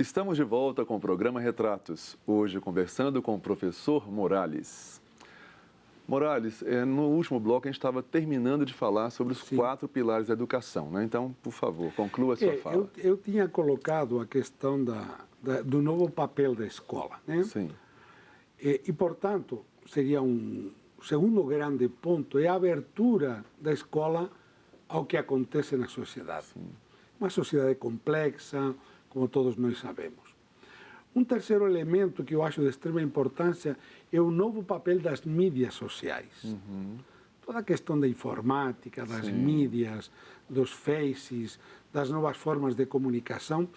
Estamos de volta com o programa Retratos, hoje conversando com o professor Morales. Morales, no último bloco a gente estava terminando de falar sobre os 4 pilares da educação, né? Então, por favor, conclua a sua fala. Eu tinha colocado a questão do novo papel da escola, né? Sim. E, portanto, seria um segundo grande ponto, é a abertura da escola ao que acontece na sociedade. Sim. Uma sociedade complexa, como todos nós sabemos. Um terceiro elemento que eu acho de extrema importância é o novo papel das mídias sociais. Toda a questão da informática, das mídias, dos faces, das novas formas de comunicação,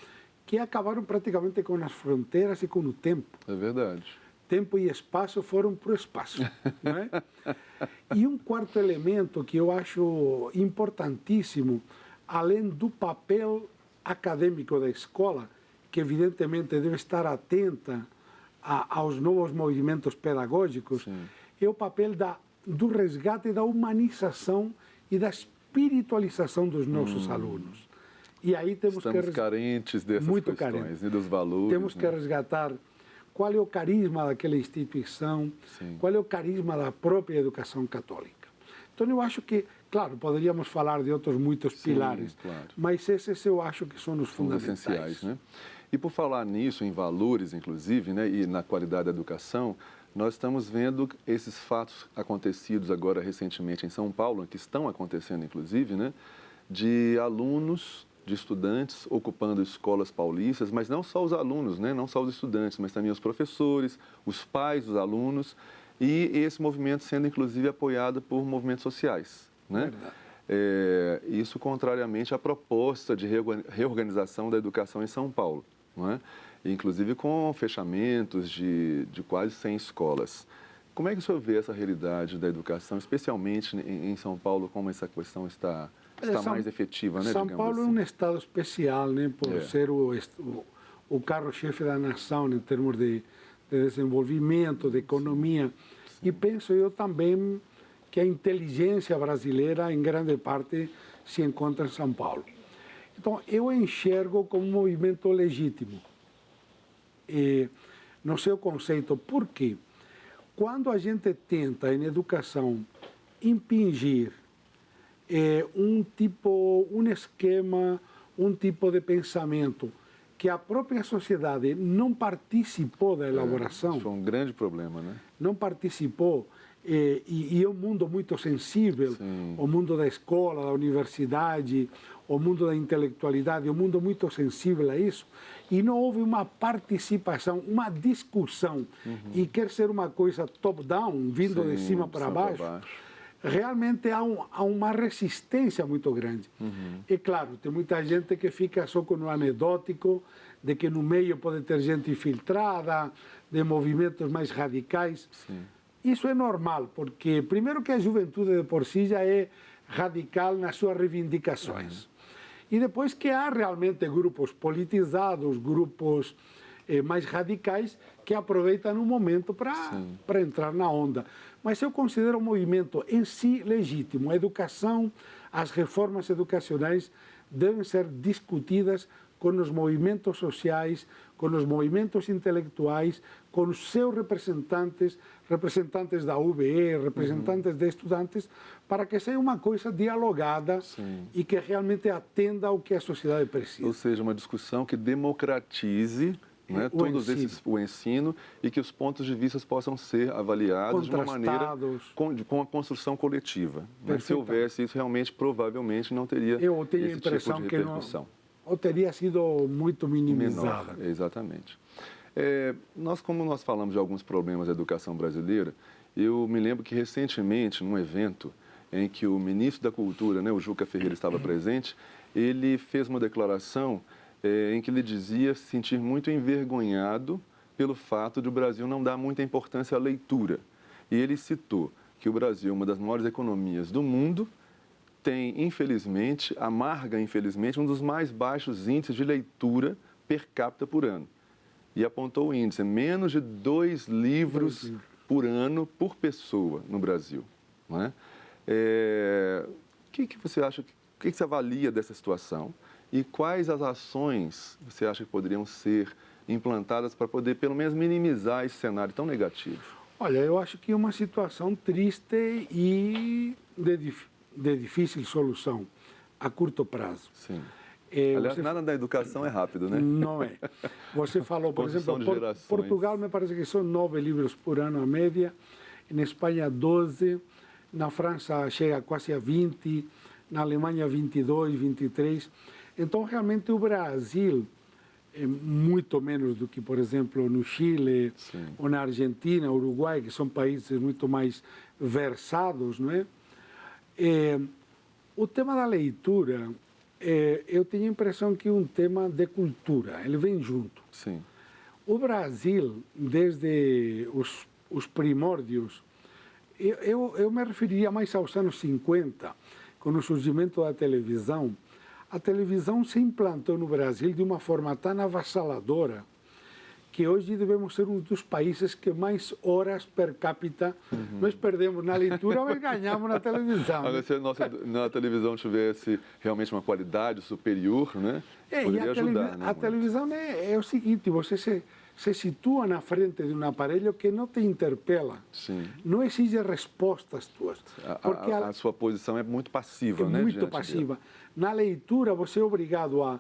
que acabaram praticamente com as fronteiras e com o tempo. É verdade. Tempo e espaço foram para o espaço. Não é? E um quarto elemento que eu acho importantíssimo, além do papel acadêmico da escola, que evidentemente deve estar atenta aos novos movimentos pedagógicos, é o papel do resgate da humanização e da espiritualização dos nossos alunos. E aí Estamos carentes dessas questões carentes. E dos valores. Temos que resgatar qual é o carisma daquela instituição, qual é o carisma da própria educação católica. Então eu acho que, claro, poderíamos falar de outros muitos pilares, mas esses eu acho que são os fundamentais. Essenciais, né? E por falar nisso, em valores, inclusive, né, e na qualidade da educação, nós estamos vendo esses fatos acontecidos agora recentemente em São Paulo, que estão acontecendo, inclusive, né, de alunos, de estudantes ocupando escolas paulistas, mas não só os alunos, né, não só os estudantes, mas também os professores, os pais dos alunos, e esse movimento sendo, inclusive, apoiado por movimentos sociais, né? Isso contrariamente à proposta de reorganização da educação em São Paulo, não é? Inclusive com fechamentos de quase 100 escolas. Como é que o senhor vê essa realidade da educação, especialmente em São Paulo, como essa questão está mais efetiva, né? São Paulo é um estado especial, né? Por ser o carro-chefe da nação em termos de desenvolvimento, de economia. E penso eu também que a inteligência brasileira, em grande parte, se encontra em São Paulo. Então, eu enxergo como um movimento legítimo, no seu conceito. Por quê? Quando a gente tenta, em educação, impingir um esquema, um tipo de pensamento que a própria sociedade não participou da elaboração. Isso é um grande problema, né? Não participou, e é um mundo muito sensível, o mundo da escola, da universidade, o mundo da intelectualidade, é um mundo muito sensível a isso, e não houve uma participação, uma discussão, e quer ser uma coisa top-down, vindo de cima para baixo. Realmente há uma resistência muito grande. E claro, tem muita gente que fica só com o anedótico, de que no meio pode ter gente infiltrada, de movimentos mais radicais. Isso é normal, porque primeiro que a juventude de por si já é radical nas suas reivindicações. E depois que há realmente grupos politizados, grupos mais radicais, que aproveitam o momento para entrar na onda. Mas eu considero o movimento em si legítimo. A educação, as reformas educacionais devem ser discutidas com os movimentos sociais, com os movimentos intelectuais, com os seus representantes, representantes da UBE, representantes de estudantes, para que seja uma coisa dialogada e que realmente atenda ao que a sociedade precisa. Ou seja, uma discussão que democratize o ensino e que os pontos de vista possam ser avaliados de uma maneira com a construção coletiva. Mas se houvesse isso, realmente, provavelmente, não teria esse tipo de repercussão. Ou teria sido muito minimizada. Menor, exatamente. Como nós falamos de alguns problemas da educação brasileira, eu me lembro que recentemente, num evento em que o ministro da Cultura, né, o Juca Ferreira, estava presente, ele fez uma declaração em que ele dizia se sentir muito envergonhado pelo fato de o Brasil não dar muita importância à leitura. E ele citou que o Brasil é uma das maiores economias do mundo, tem, infelizmente, amarga, infelizmente, um dos mais baixos índices de leitura per capita por ano. E apontou o índice, menos de 2 livros por ano por pessoa no Brasil. Não é? O que você acha, o que você avalia dessa situação? E quais as ações você acha que poderiam ser implantadas para poder, pelo menos, minimizar esse cenário tão negativo? Olha, eu acho que é uma situação triste e de difícil solução a curto prazo. Sim. Aliás, nada da educação é rápido, né? Não é. Você falou, por exemplo, Portugal me parece que são 9 livros por ano a média, na Espanha 12, na França chega quase a 20, na Alemanha 22, 23. Então, realmente, o Brasil é muito menos do que, por exemplo, no Chile, sim, ou na Argentina, Uruguai, que são países muito mais versados, não é? O tema da leitura, eu tenho a impressão que é um tema de cultura, ele vem junto. Sim. O Brasil, desde os primórdios, eu me referiria mais aos anos 50, com o surgimento da televisão. A televisão se implantou no Brasil de uma forma tão avassaladora que hoje devemos ser um dos países que mais horas per capita nós perdemos na leitura, mas ganhamos na televisão. Agora, se a televisão tivesse realmente uma qualidade superior, né? Poderia ajudar. A televisão é o seguinte, você se situa na frente de um aparelho que não te interpela. Sim. Não exige respostas tuas. Porque a sua posição é muito passiva, né? Muito passiva. Na leitura, você é obrigado a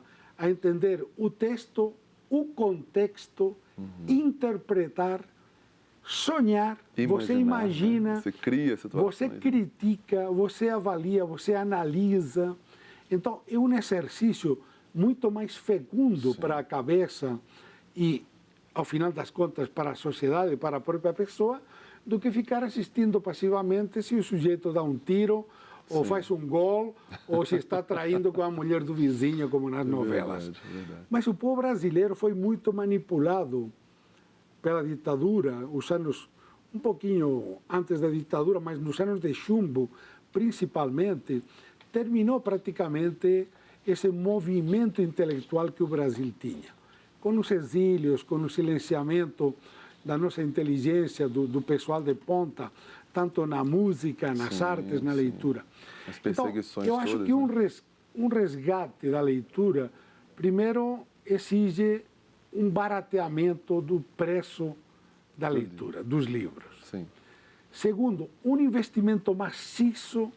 entender o texto, o contexto, interpretar, sonhar, você imagina, né? Você cria situações, você critica, você avalia, você analisa. Então, é um exercício muito mais fecundo, sim, para a cabeça e, ao final das contas, para a sociedade, para a própria pessoa, do que ficar assistindo passivamente se o sujeito dá um tiro, ou sim, faz um gol, ou se está traindo com a mulher do vizinho, como nas novelas. Verdade. Mas o povo brasileiro foi muito manipulado pela ditadura, os anos, um pouquinho antes da ditadura, mas nos anos de chumbo, principalmente, terminou praticamente esse movimento intelectual que o Brasil tinha. Com os exílios, com o silenciamento da nossa inteligência, do pessoal de ponta, tanto na música, nas artes, na leitura. As perseguições então, eu acho que um resgate da leitura, primeiro, exige um barateamento do preço da leitura, dos livros. Sim. Segundo, um investimento maciço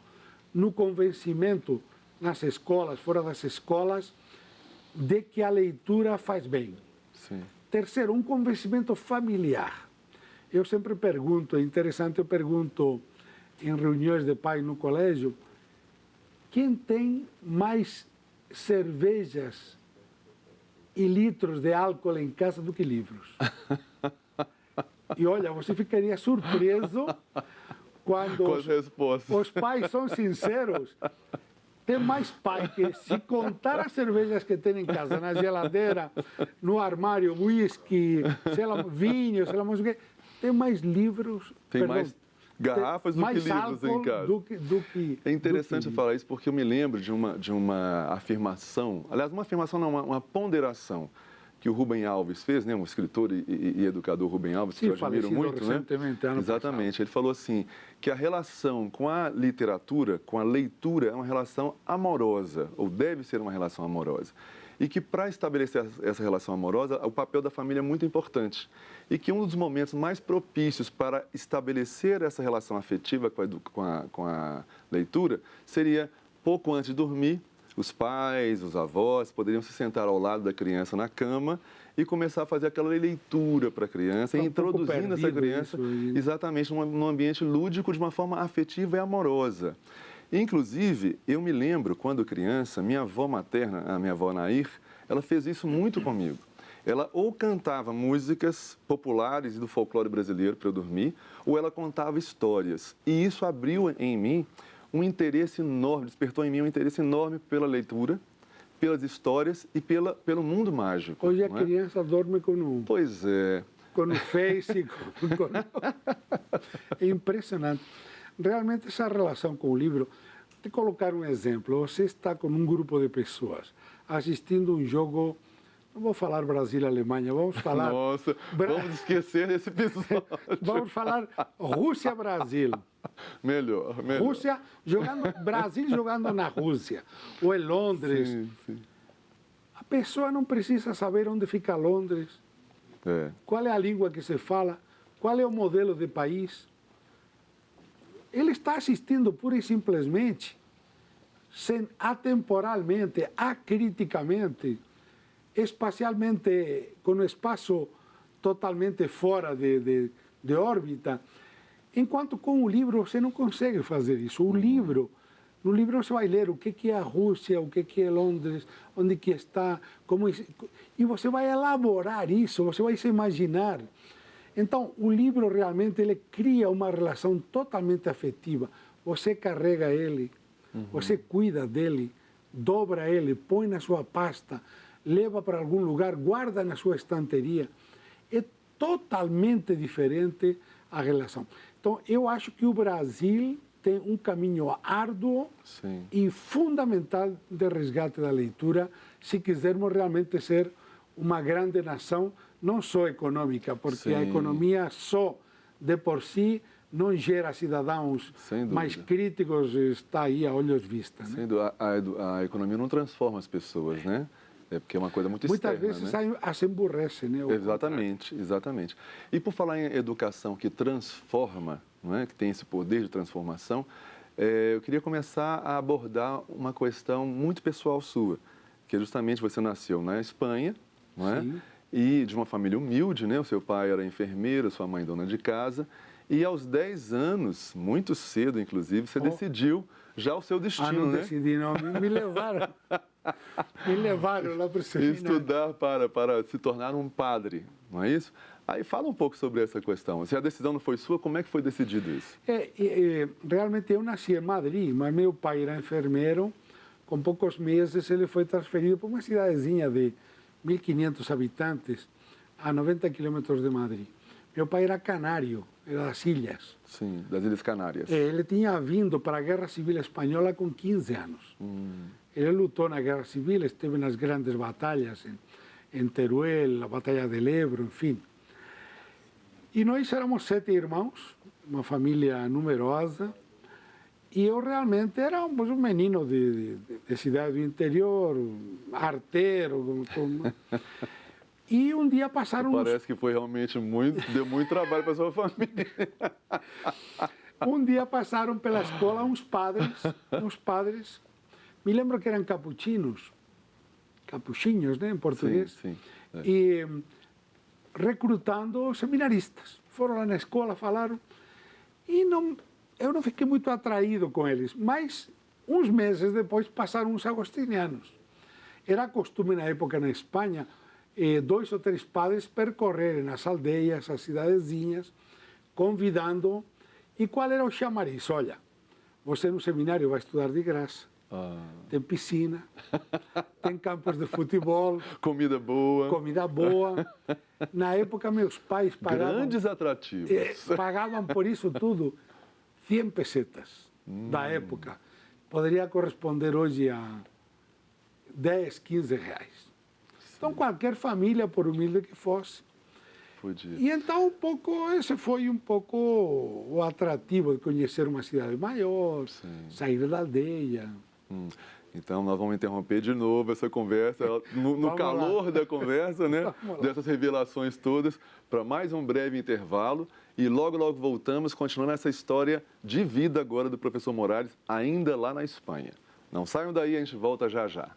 no convencimento nas escolas, fora das escolas, de que a leitura faz bem. Sim. Terceiro, um convencimento familiar. Eu sempre pergunto, é interessante, eu pergunto em reuniões de pais no colégio, quem tem mais cervejas e litros de álcool em casa do que livros? E olha, você ficaria surpreso quando os pais são sinceros. Tem mais pai que, se contar as cervejas que tem em casa, na geladeira, no armário, whisky, sei lá, vinho, sei lá, mas o que, tem mais livros... Tem mais garrafas do que livros em casa. É interessante falar isso porque eu me lembro de uma afirmação, aliás, uma afirmação não, uma ponderação que o Rubem Alves fez, né, um escritor e educador Rubem Alves, que eu admiro muito, né? Exatamente. Ele falou assim, que a relação com a literatura, com a leitura, é uma relação amorosa, ou deve ser uma relação amorosa. E que para estabelecer essa relação amorosa, o papel da família é muito importante. E que um dos momentos mais propícios para estabelecer essa relação afetiva com a leitura seria pouco antes de dormir. Os pais, os avós poderiam se sentar ao lado da criança na cama e começar a fazer aquela leitura para a criança, e introduzindo essa criança exatamente num ambiente lúdico de uma forma afetiva e amorosa. Inclusive, eu me lembro, quando criança, minha avó materna, a minha avó Nair, ela fez isso muito comigo. Ela ou cantava músicas populares e do folclore brasileiro para eu dormir, ou ela contava histórias. E isso abriu em mim um interesse enorme, despertou em mim um interesse enorme pela leitura, pelas histórias e pelo mundo mágico. Hoje a criança dorme com o... Pois é. Com o Face, É impressionante. Realmente essa relação com o livro... Te colocar um exemplo. Você está com um grupo de pessoas assistindo um jogo... Não vou falar Brasil-Alemanha, vamos falar... Nossa, vamos esquecer desse episódio. Vamos falar Rússia-Brasil. Melhor. Brasil jogando na Rússia, ou em Londres. Sim, sim. pessoa não precisa saber onde fica Londres, qual é a língua que se fala, qual é o modelo de país. Ele está assistindo pura e simplesmente, atemporalmente, acriticamente, espacialmente, com o espaço totalmente fora de órbita, enquanto com o livro você não consegue fazer isso. No livro você vai ler o que é a Rússia, o que é Londres, onde que está, e você vai elaborar isso, você vai se imaginar. Então, o livro realmente ele cria uma relação totalmente afetiva. Você carrega ele, você cuida dele, dobra ele, põe na sua pasta, leva para algum lugar, guarda na sua estanteria. É totalmente diferente a relação. Então, eu acho que o Brasil tem um caminho árduo e fundamental de resgate da leitura, se quisermos realmente ser uma grande nação, não só econômica, porque a economia só de por si não gera cidadãos mais críticos, está aí a olhos vistos. Né? A economia não transforma as pessoas, né? É porque é uma coisa muito externa. Muitas vezes né? se emburrece, né? Exatamente, exatamente. E por falar em educação que transforma, não é? Que tem esse poder de transformação, eu queria começar a abordar uma questão muito pessoal sua, que é justamente você nasceu na Espanha, não é? Sim. E de uma família humilde, né? O seu pai era enfermeiro, sua mãe dona de casa. E aos 10 anos, muito cedo, inclusive, você decidiu já o seu destino, não né? decidi, não. Me levaram. Me levaram lá para o seminário. Estudar para se tornar um padre, não é isso? Aí fala um pouco sobre essa questão. Se a decisão não foi sua, como é que foi decidido isso? Realmente eu nasci em Madrid, mas meu pai era enfermeiro. Com poucos meses ele foi transferido para uma cidadezinha de 1.500 habitantes, a 90 quilômetros de Madrid. Meu pai era canário, era das ilhas. Sim, das Ilhas Canárias. Ele tinha vindo para a Guerra Civil Espanhola com 15 anos. Ele lutou na Guerra Civil, esteve nas grandes batalhas, em Teruel, a Batalha del Ebro, enfim. E nós éramos 7 irmãos, uma família numerosa, e eu realmente era um menino de cidade do interior, arteiro. E um dia passaram... Parece que foi realmente deu muito trabalho para sua família. Um dia passaram pela escola uns padres, me lembro que eram capuchinhos, né, em português, Sim. e recrutando seminaristas. Foram lá na escola, falaram, e eu não fiquei muito atraído com eles, mas uns meses depois passaram uns agostinianos. Era costume na época na Espanha 2 ou 3 padres percorrerem as aldeias, as cidadezinhas, convidando. E qual era o chamariz? Olha, você no seminário vai estudar de graça, tem piscina, tem campos de futebol. Comida boa. Na época, meus pais pagavam... Grandes atrativos. Pagavam por isso tudo 100 pesetas da época. Poderia corresponder hoje a 10, 15 reais. Então, qualquer família, por humilde que fosse. Podia. E então, esse foi um pouco o atrativo de conhecer uma cidade maior, sair da aldeia. Então, nós vamos interromper de novo essa conversa, no calor da conversa, né? Dessas revelações todas, para mais um breve intervalo. E logo, logo voltamos, continuando essa história de vida agora do professor Morales, ainda lá na Espanha. Não saiam daí, a gente volta já já.